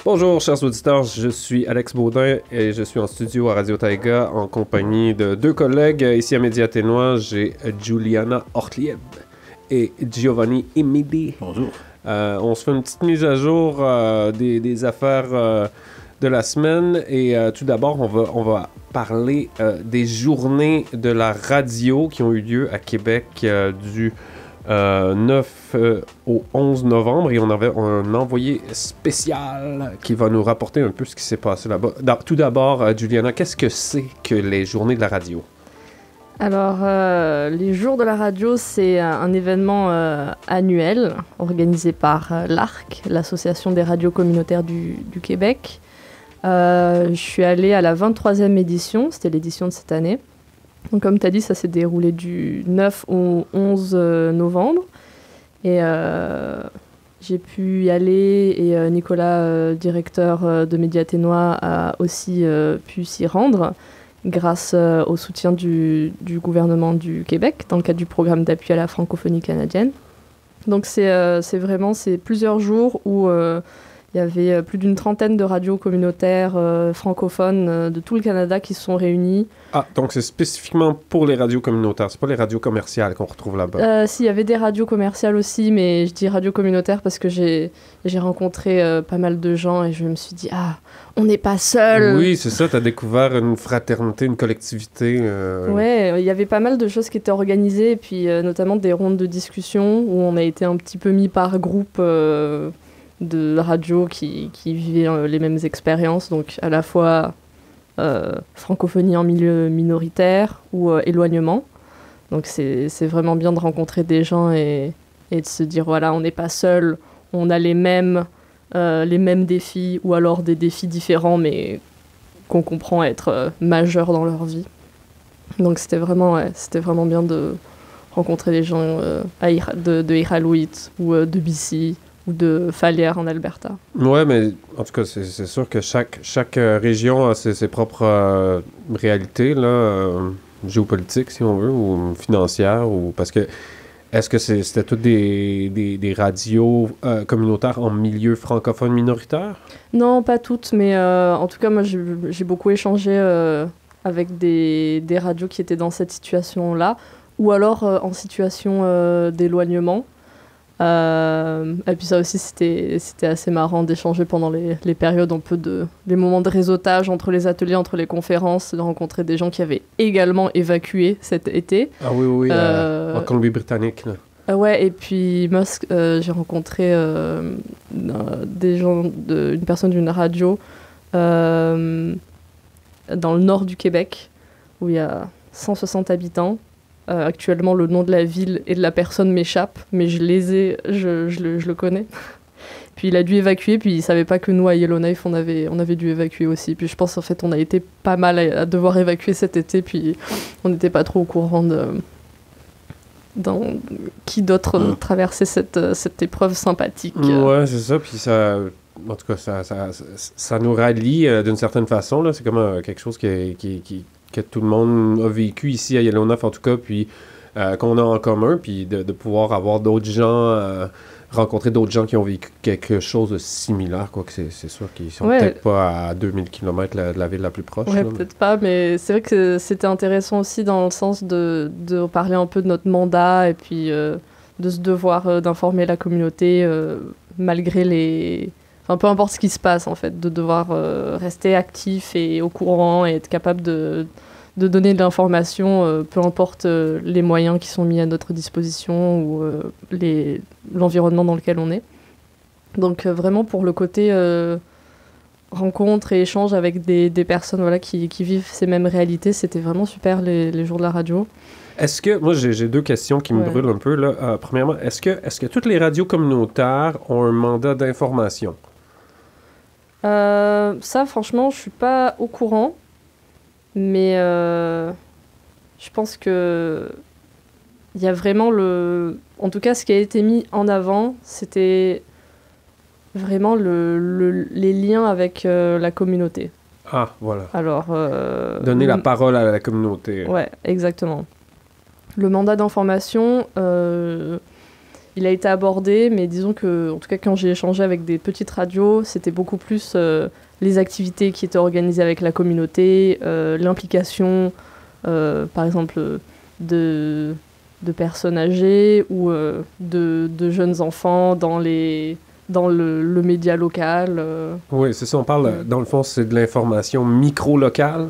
Bonjour chers auditeurs, je suis Alex Baudin et je suis en studio à Radio Taïga en compagnie de deux collègues. Ici à Média Ténois, j'ai Juliana Ortlieb et Giovanni Emidi. Bonjour. On se fait une petite mise à jour des affaires de la semaine et tout d'abord on va parler des journées de la radio qui ont eu lieu à Québec du 9 au 11 novembre et on avait un envoyé spécial qui va nous rapporter un peu ce qui s'est passé là-bas. Tout d'abord, Juliana, qu'est-ce que c'est que les journées de la radio? Alors, les jours de la radio, c'est un événement annuel organisé par l'ARC, l'Association des radios communautaires du Québec. Je suis allée à la 23e édition, c'était l'édition de cette année. Donc, comme tu as dit, ça s'est déroulé du 9 au 11 novembre. Et j'ai pu y aller et Nicolas, directeur de Média Ténois, a aussi pu s'y rendre grâce au soutien du gouvernement du Québec dans le cadre du programme d'appui à la francophonie canadienne. Donc c'est plusieurs jours où il y avait plus d'une trentaine de radios communautaires francophones de tout le Canada qui se sont réunies. Ah, donc c'est spécifiquement pour les radios communautaires, c'est pas les radios commerciales qu'on retrouve là-bas? Si, il y avait des radios commerciales aussi, mais je dis radios communautaires parce que j'ai rencontré pas mal de gens et je me suis dit, on n'est pas seuls. Oui, c'est ça, t'as découvert une fraternité, une collectivité. Ouais, il y avait pas mal de choses qui étaient organisées, et puis notamment des rondes de discussion où on a été un petit peu mis par groupe de radios qui vivaient les mêmes expériences, donc à la fois francophonie en milieu minoritaire ou éloignement. Donc c'est vraiment bien de rencontrer des gens et de se dire, voilà, on n'est pas seul, on a les mêmes défis, ou alors des défis différents, qu'on comprend être majeurs dans leur vie. Donc c'était vraiment bien de rencontrer des gens de Iqaluit ou de BC ou de Fallières en Alberta. Ouais, mais en tout cas, c'est sûr que chaque région a ses propres réalités, là, géopolitiques, si on veut, ou financières, ou parce que est-ce que c'était toutes des radios communautaires en milieu francophone minoritaire? Non, pas toutes, mais en tout cas, moi, j'ai beaucoup échangé avec des radios qui étaient dans cette situation-là, ou alors en situation d'éloignement. Et puis ça aussi, c'était assez marrant d'échanger pendant les périodes un peu les moments de réseautage entre les ateliers, entre les conférences, de rencontrer des gens qui avaient également évacué cet été. Ah oui, en Colombie-Britannique, là. Ouais, et puis moi, j'ai rencontré des gens, une personne d'une radio dans le nord du Québec, où il y a 160 habitants. Actuellement, le nom de la ville et de la personne m'échappe, mais je le connais. Puis il a dû évacuer, puis il savait pas que nous, à Yellowknife, on avait dû évacuer aussi. Puis je pense, en fait, on a été pas mal à devoir évacuer cet été, puis on n'était pas trop au courant qui d'autre traversait cette épreuve sympathique. Ouais, c'est ça, puis ça... En tout cas, ça nous rallie d'une certaine façon, là. C'est comme quelque chose que tout le monde a vécu ici à Yellowknife, en tout cas, puis qu'on a en commun, puis de pouvoir avoir d'autres gens, rencontrer d'autres gens qui ont vécu quelque chose de similaire, quoi, que c'est sûr qu'ils sont peut-être pas à 2000 km de la ville la plus proche. Ouais, là, peut-être pas, mais c'est vrai que c'était intéressant aussi dans le sens de parler un peu de notre mandat et puis de ce devoir d'informer la communauté malgré Enfin, peu importe ce qui se passe, en fait, de devoir rester actif et au courant et être capable de donner de l'information, peu importe les moyens qui sont mis à notre disposition ou l'environnement dans lequel on est. Donc vraiment pour le côté rencontre et échange avec des personnes voilà, qui vivent ces mêmes réalités, c'était vraiment super les jours de la radio. Est-ce que, moi j'ai deux questions qui me brûlent un peu, là. Premièrement, est-ce que toutes les radios communautaires ont un mandat d'information? Ça, franchement, je suis pas au courant, mais je pense que il y a vraiment en tout cas, ce qui a été mis en avant, c'était vraiment les liens avec la communauté. Ah, voilà. Alors, donner la parole à la communauté. Ouais, exactement. Le mandat d'information, il a été abordé, mais disons que, en tout cas, quand j'ai échangé avec des petites radios, c'était beaucoup plus les activités qui étaient organisées avec la communauté, l'implication, par exemple, de personnes âgées ou de jeunes enfants dans le média local. Oui, c'est ça, on parle, dans le fond, c'est de l'information micro-locale.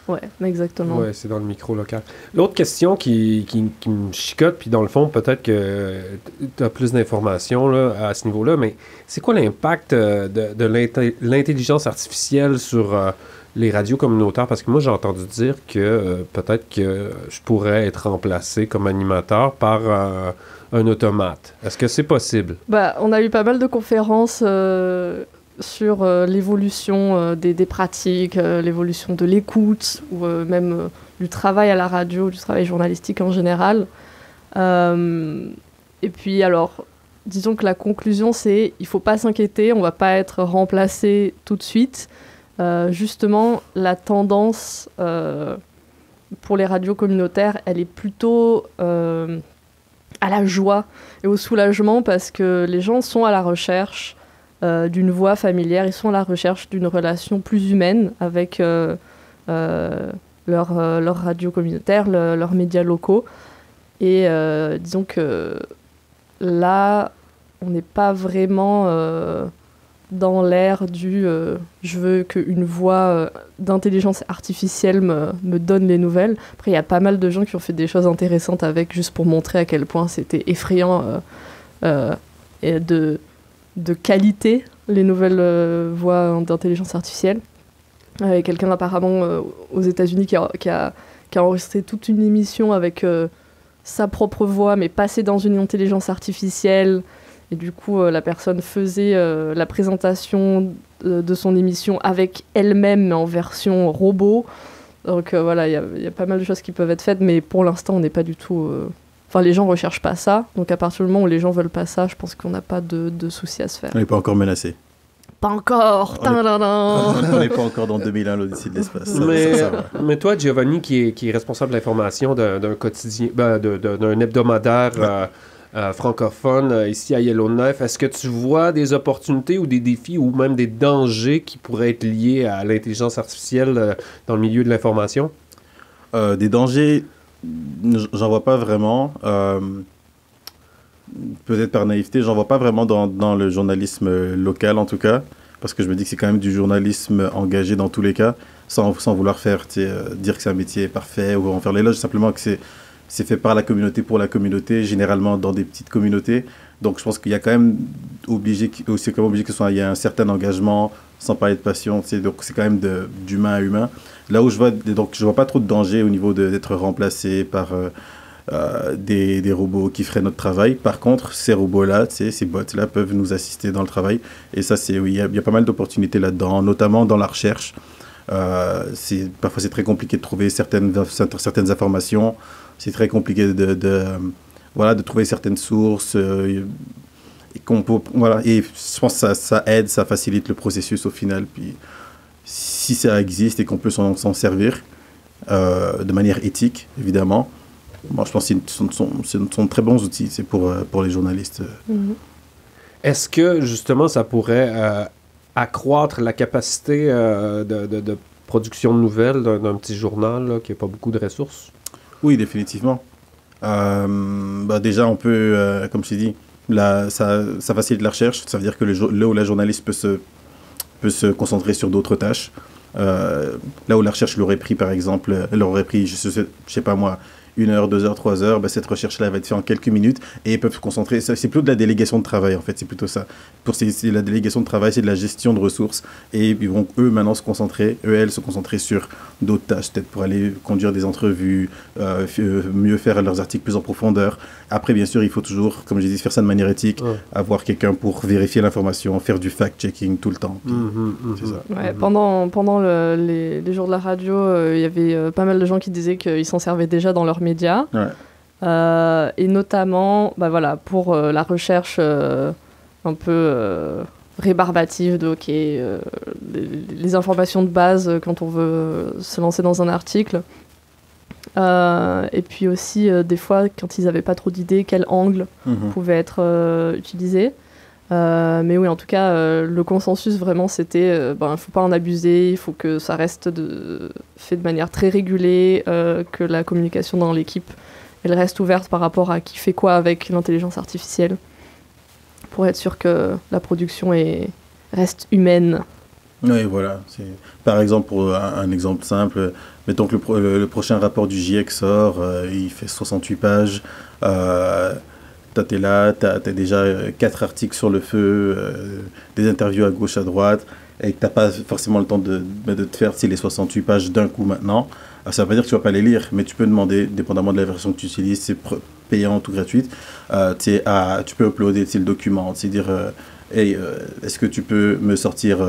Ouais, exactement. Oui, c'est dans le micro-local. L'autre question qui me chicote, puis dans le fond, peut-être que tu as plus d'informations là, à ce niveau-là, mais c'est quoi l'impact de l'intelligence artificielle sur les radios communautaires? Parce que moi, j'ai entendu dire que peut-être que je pourrais être remplacé comme animateur par un automate. Est-ce que c'est possible? On a eu pas mal de conférences sur l'évolution des pratiques, l'évolution de l'écoute, ou même du travail à la radio, du travail journalistique en général. Et puis alors, disons que la conclusion c'est il ne faut pas s'inquiéter, on ne va pas être remplacé tout de suite. Justement, la tendance pour les radios communautaires, elle est plutôt à la joie et au soulagement parce que les gens sont à la recherche d'une voix familière, ils sont à la recherche d'une relation plus humaine avec leur radio communautaire, leurs médias locaux. Et disons que là, on n'est pas vraiment dans l'ère du je veux qu'une voix d'intelligence artificielle me donne les nouvelles. Après, il y a pas mal de gens qui ont fait des choses intéressantes avec, juste pour montrer à quel point c'était effrayant et de qualité, les nouvelles voix d'intelligence artificielle. Il y a quelqu'un apparemment aux États-Unis qui a enregistré toute une émission avec sa propre voix, mais passée dans une intelligence artificielle. Et du coup, la personne faisait la présentation de son émission avec elle-même, mais en version robot. Donc voilà, il y a pas mal de choses qui peuvent être faites, mais pour l'instant, on n'est pas du tout... Enfin, les gens ne recherchent pas ça. Donc à partir du moment où les gens veulent pas ça, je pense qu'on n'a pas de souci à se faire. On n'est pas encore menacé. Pas encore. On n'est pas encore dans 2001, l'Odyssée de l'espace. Mais toi, Giovanni, qui est responsable de l'information d'un quotidien, d'un hebdomadaire francophone ici à Yellowknife, est-ce que tu vois des opportunités ou des défis ou même des dangers qui pourraient être liés à l'intelligence artificielle dans le milieu de l'information? Des dangers, j'en vois pas vraiment. Peut-être par naïveté, j'en vois pas vraiment dans le journalisme local en tout cas, parce que je me dis que c'est quand même du journalisme engagé dans tous les cas, sans vouloir faire dire que c'est un métier parfait ou en faire l'éloge, simplement que c'est fait par la communauté pour la communauté, généralement dans des petites communautés. Donc je pense qu'il y a quand même obligé que il y a un certain engagement, sans parler de passion, donc c'est quand même d'humain à humain. Là où je vois pas trop de danger au niveau d'être remplacé par des robots qui feraient notre travail. Par contre, ces robots-là, ces bots-là peuvent nous assister dans le travail. Et ça, oui, il y a pas mal d'opportunités là-dedans, notamment dans la recherche. Parfois, c'est très compliqué de trouver certaines informations. C'est très compliqué de trouver certaines sources. Et je pense que ça aide, ça facilite le processus au final. Puis, si ça existe et qu'on peut s'en servir de manière éthique, évidemment, bon, je pense que ce sont de très bons outils pour les journalistes. Mm-hmm. Est-ce que, justement, ça pourrait accroître la capacité de production de nouvelles d'un petit journal là, qui n'a pas beaucoup de ressources? Oui, définitivement. Déjà, on peut, comme je t'ai dit, ça facilite la recherche. Ça veut dire que là où la journaliste peut se concentrer sur d'autres tâches. Là où la recherche l'aurait pris, par exemple, je sais pas moi, 1 heure, 2 heures, 3 heures, cette recherche-là va être faite en quelques minutes et ils peuvent se concentrer. C'est plutôt de la délégation de travail, en fait, c'est plutôt ça. C'est la délégation de travail, c'est de la gestion de ressources et ils vont, elles, se concentrer sur d'autres tâches, peut-être pour aller conduire des entrevues, mieux faire leurs articles plus en profondeur. Après, bien sûr, il faut toujours, comme je disais, faire ça de manière éthique, avoir quelqu'un pour vérifier l'information, faire du fact-checking tout le temps. C'est ça. Ouais, pendant les jours de la radio, il y avait pas mal de gens qui disaient qu'ils s'en servaient déjà dans leurs médias. Ouais. Et notamment, pour la recherche un peu rébarbative les informations de base quand on veut se lancer dans un article. Et puis aussi, des fois, quand ils n'avaient pas trop d'idées, quel angle pouvait être utilisé. Mais oui, en tout cas, le consensus, vraiment, c'était il ne faut pas en abuser, il faut que ça reste fait de manière très régulée, que la communication dans l'équipe, elle reste ouverte par rapport à qui fait quoi avec l'intelligence artificielle, pour être sûr que la production reste humaine. Oui, voilà. Par exemple, pour un exemple simple, mettons que le prochain rapport du GIEC sort, il fait 68 pages. T'es là, t'as déjà 4 articles sur le feu, des interviews à gauche, à droite, et que t'as pas forcément le temps de te faire les 68 pages d'un coup maintenant. Ça ne veut pas dire que tu vas pas les lire, mais tu peux demander, dépendamment de la version que tu utilises, c'est payante ou gratuite, tu peux uploader le document, dire hey, est-ce que tu peux me sortir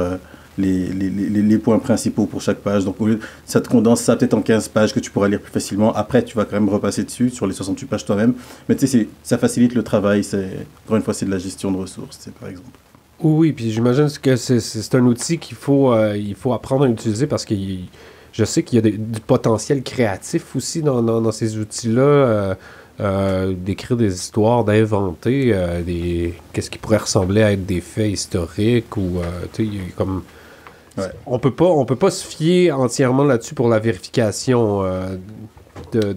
les points principaux pour chaque page. Donc, au lieu, ça te condense ça peut-être en 15 pages que tu pourras lire plus facilement. Après, tu vas quand même repasser dessus sur les 68 pages toi-même. Mais tu sais, ça facilite le travail. Encore une fois, c'est de la gestion de ressources, par exemple. Oui, puis j'imagine que c'est un outil qu'il faut apprendre à utiliser parce que je sais qu'il y a du potentiel créatif aussi dans ces outils-là. D'écrire des histoires, d'inventer qu'est-ce qui pourrait ressembler à être des faits historiques ou tu sais, comme ouais. On peut pas se fier entièrement là-dessus pour la vérification de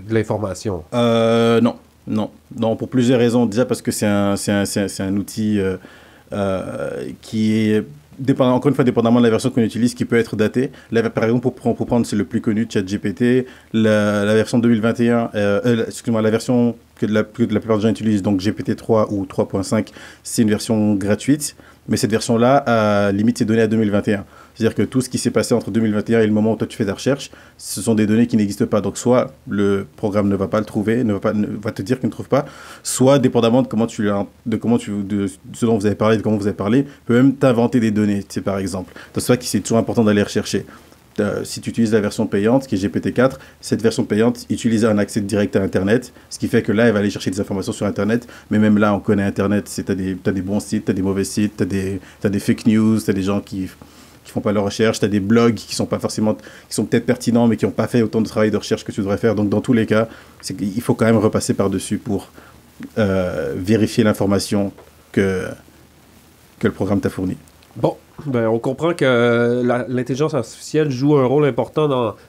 l'information. Non, pour plusieurs raisons. Déjà parce que c'est un outil qui est encore une fois, dépendamment de la version qu'on utilise, qui peut être datée. Là, par exemple, pour prendre, c'est le plus connu, ChatGPT, la version 2021, excuse-moi, la version que la plupart des gens utilisent, donc GPT-3 ou 3.5, c'est une version gratuite. Mais cette version-là, limite ses données à 2021. C'est-à-dire que tout ce qui s'est passé entre 2021 et le moment où toi tu fais ta recherche, ce sont des données qui n'existent pas. Donc soit le programme ne va pas le trouver, va te dire qu'il ne trouve pas, soit dépendamment de ce dont vous avez parlé, de comment vous avez parlé, peut même t'inventer des données, par exemple. Donc c'est ça qui c'est toujours important d'aller rechercher. Si tu utilises la version payante, qui est GPT-4, cette version payante utilise un accès direct à Internet, ce qui fait que là, elle va aller chercher des informations sur Internet. Mais même là, on connaît Internet. Tu as des bons sites, tu as des mauvais sites, tu as des fake news, tu as des gens qui font pas leur recherche, tu as des blogs qui sont peut-être pertinents, mais qui n'ont pas fait autant de travail de recherche que tu devrais faire. Donc, dans tous les cas, il faut quand même repasser par-dessus pour vérifier l'information que le programme t'a fournie. Bon, on comprend que l'intelligence artificielle joue un rôle important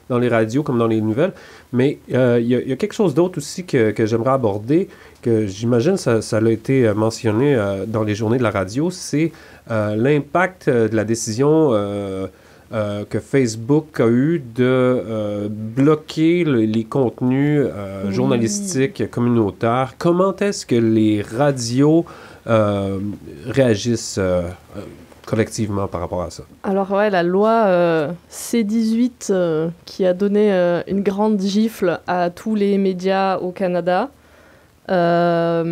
dans les radios comme dans les nouvelles, mais il y a quelque chose d'autre aussi que j'aimerais aborder, que j'imagine ça a été mentionné dans les journées de la radio, c'est l'impact de la décision que Facebook a eu de bloquer les contenus journalistiques communautaires. Comment est-ce que les radios réagissent collectivement par rapport à ça? Alors la loi C-18 qui a donné une grande gifle à tous les médias au Canada, y a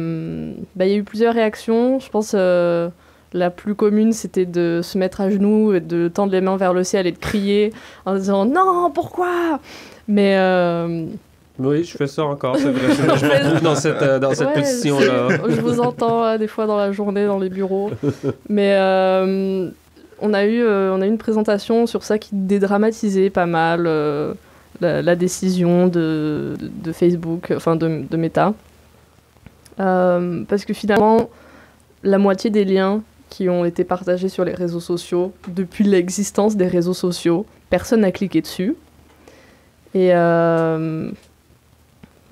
eu plusieurs réactions. Je pense la plus commune, c'était de se mettre à genoux et de tendre les mains vers le ciel et de crier en disant « Non, pourquoi ?» Mais... Oui, je fais ça encore, c'est vrai. Je me retrouve dans cette pétition-là. Je vous entends des fois dans la journée, dans les bureaux. Mais on a eu une présentation sur ça qui dédramatisait pas mal la décision de Facebook, enfin de Meta. Parce que finalement, la moitié des liens qui ont été partagés sur les réseaux sociaux, depuis l'existence des réseaux sociaux, personne n'a cliqué dessus. Et...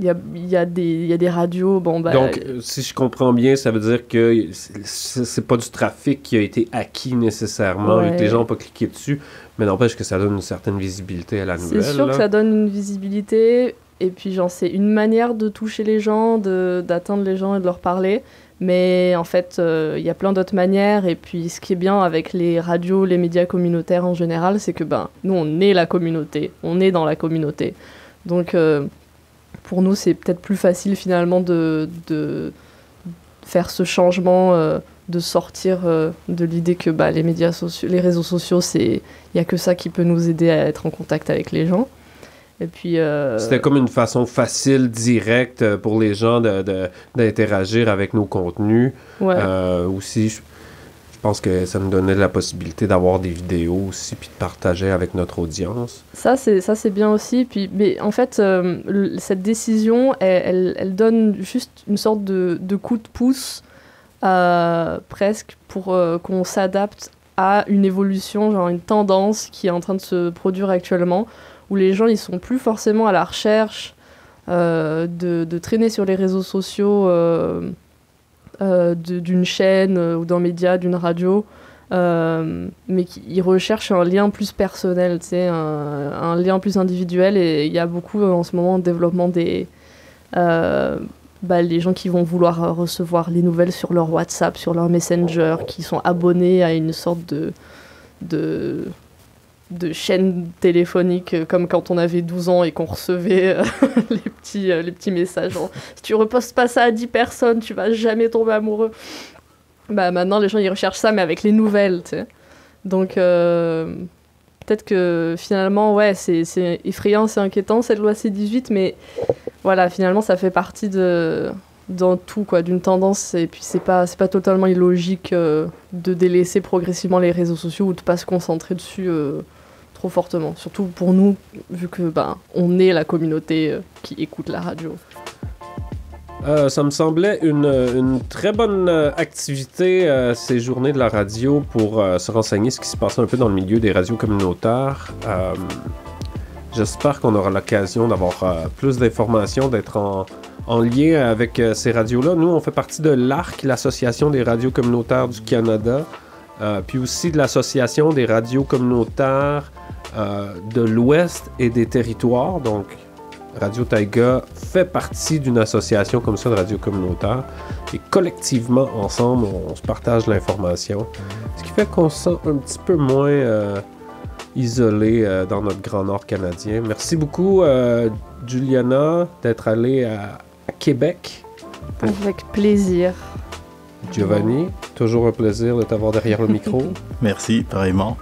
Il y a des radios, Donc, si je comprends bien, ça veut dire que c'est pas du trafic qui a été acquis nécessairement et que les gens n'ont pas cliqué dessus, mais n'empêche que ça donne une certaine visibilité à la nouvelle. C'est sûr que ça donne une visibilité, et puis c'est une manière de toucher les gens, d'atteindre les gens et de leur parler, mais en fait, il y a plein d'autres manières, et puis ce qui est bien avec les radios, les médias communautaires en général, c'est que nous, on est la communauté, on est dans la communauté. Donc... pour nous, c'est peut-être plus facile finalement de faire ce changement, de sortir de l'idée que les médias sociaux, les réseaux sociaux, il n'y a que ça qui peut nous aider à être en contact avec les gens. Et puis, c'était comme une façon facile, directe pour les gens d'interagir avec nos contenus. Ouais. Aussi, je Je pense que ça nous donnait la possibilité d'avoir des vidéos aussi, puis de partager avec notre audience. Ça, c'est bien aussi. Puis, mais en fait, cette décision, elle donne juste une sorte de coup de pouce, presque, pour qu'on s'adapte à une évolution, genre une tendance qui est en train de se produire actuellement, où les gens, ils sont plus forcément à la recherche de traîner sur les réseaux sociaux d'une chaîne ou d'un média, d'une radio, mais ils recherchent un lien plus personnel, tu sais, un lien plus individuel. Et il y a beaucoup en ce moment de développement des les gens qui vont vouloir recevoir les nouvelles sur leur WhatsApp, sur leur Messenger, qui sont abonnés à une sorte de chaîne téléphonique, comme quand on avait 12 ans et qu'on recevait les petits messages. Genre, si tu repostes pas ça à 10 personnes, tu vas jamais tomber amoureux. Bah, maintenant, les gens, ils recherchent ça, mais avec les nouvelles, tu sais. Donc, peut-être que finalement, ouais, c'est effrayant, c'est inquiétant, cette loi C-18, mais voilà, finalement, ça fait partie d'un tout, quoi, d'une tendance, et puis c'est pas totalement illogique de délaisser progressivement les réseaux sociaux ou de pas se concentrer dessus trop fortement. Surtout pour nous, vu que on est la communauté qui écoute la radio. Ça me semblait une très bonne activité, ces journées de la radio, pour se renseigner ce qui se passait un peu dans le milieu des radios communautaires. J'espère qu'on aura l'occasion d'avoir plus d'informations, d'être en lien avec ces radios-là. Nous, on fait partie de l'ARC, l'Association des radios communautaires du Canada, puis aussi de l'Association des radios communautaires de l'Ouest et des territoires. Donc, Radio Taïga fait partie d'une association comme ça de radios communautaires. Et collectivement, ensemble, on se partage l'information. Ce qui fait qu'on se sent un petit peu moins isolé dans notre Grand Nord canadien. Merci beaucoup, Juliana, d'être allée à Québec. Avec plaisir. Giovanni, toujours un plaisir de t'avoir derrière le micro. Merci, pareillement.